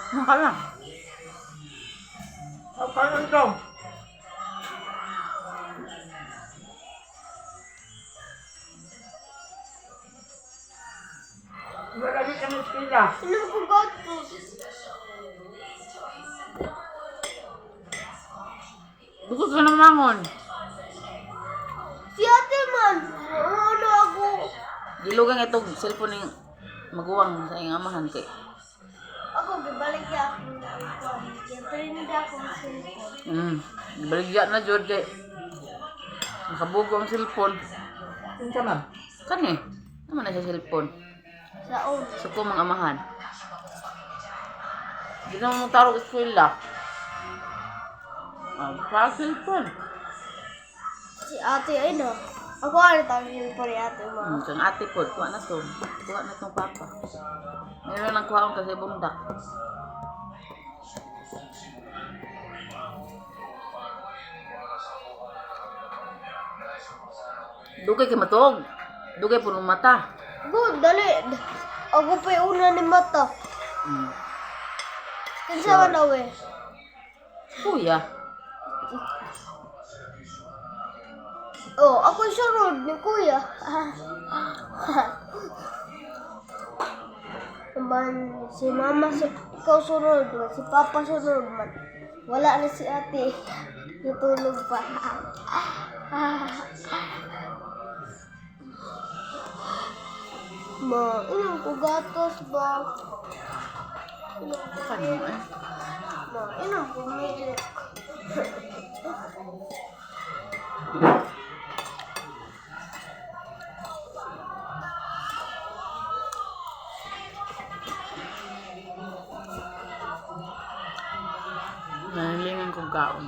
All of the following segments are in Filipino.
Makala. Apa ito? Wala din kami sila. Ano ko gato? Bukod ka ng mangon. Si ate man. Ano ako? Dilugang itong cellphone ng maguwang sa iyong amahan kay. Ako, gibalik niya ako. Siyempre hindi ako cellphone. Baligya na jud kay. Nakabugo ang cellphone. Unsa man? Kani? Naman na sa cellphone. Sa own. So ko mga amahan. Di na mo tarong eskwela. Sa cellphone. Si ate ay no. Ako ano tawag yung pari ate mo. Kang ate po, kuha na to. Kuha na tong papa. Meron lang kuha kasi bundak. Dugay kay matog. Dugay po ng mata. Good, dali. Ako pa yung una ni mata. Kinsa man daw eh. Kuya. Oh, ako yung sunod ni kuya. Man, si mama, ikaw sunod. Si papa sunod man. Wala na si ate. Natulog pa. Ma, ilang ko gatos ba? Ilang ko Kani mo eh. Ma, ilang ko milk. Nahilingan kong kaon.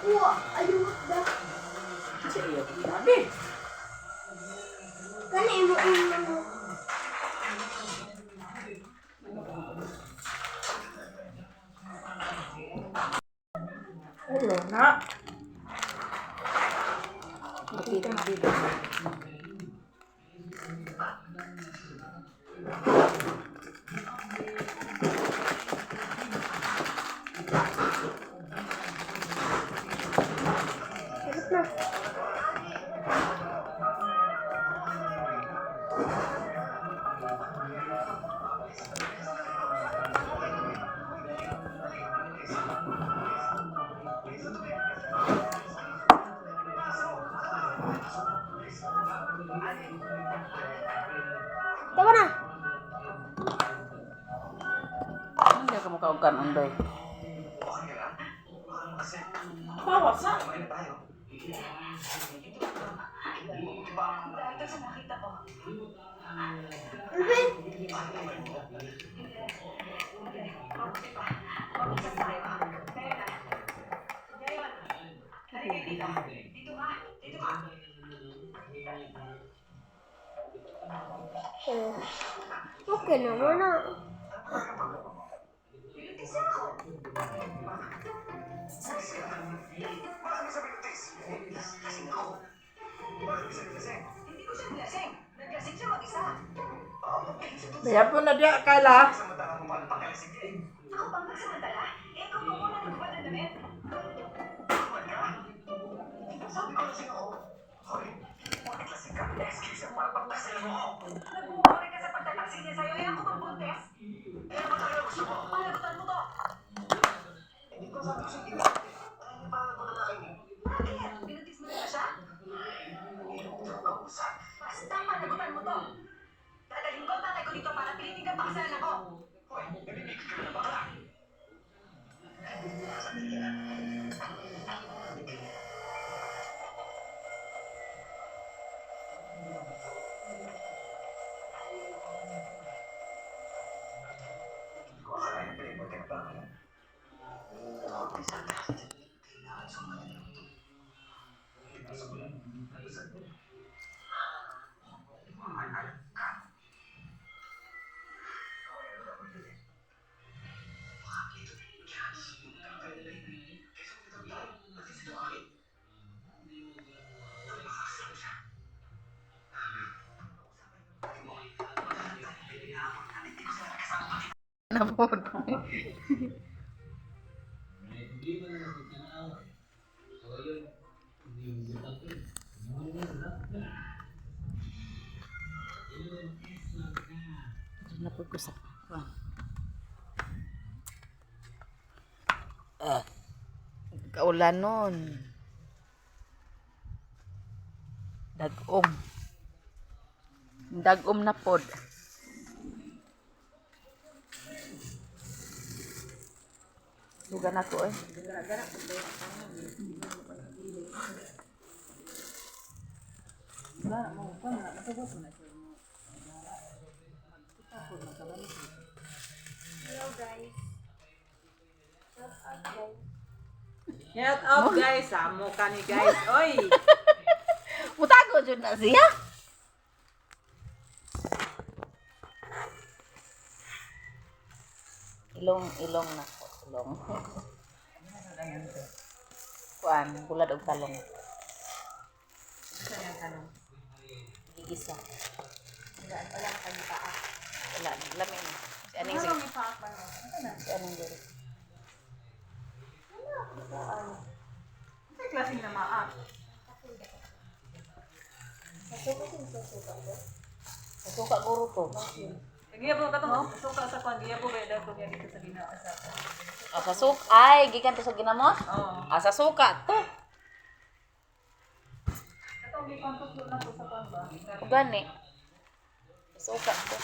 Wah, ayun na. Sa iyo. Sabi. Kani mo mo. Ulo na. Bakit na dito? Sakit na. Tama na. Hindi ka makaugkan undoy. Bawas ha. Okay naman na. Kaya po na diya kala. Basta panagutan mo to. Dadalhin ko ang tatay ko dito para pilitin ka pakasalan ako. Hoy, nabibigil ka na bakla. Na po. Napod ko sa kaulan nun. Dagom. Dagom na pod. Dugan ako eh. Hello guys. Shout out guys. Amo ka ni guys. Oy. Mutago dyan na siya. Ilong na ko. Ilong. Kuan, bulad og talong. Gigisa. Wala, lamin. Si aning sige. Si aning diri. Sa klaseng na maak. Suka guro to. Giya po katong suka sa kwan. Giya po ba dato niya dito sa ginawa sa. Sa suka. Ay, gikan to sa ginamos? Oo. Sa suka to. Katong gikontos na po sa kwan ba? Gani. Suka to.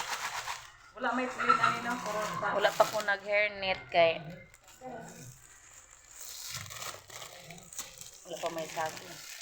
Wala may clean ani nang korota. Wala pa ko nag-hairnet kay wala pa may saging.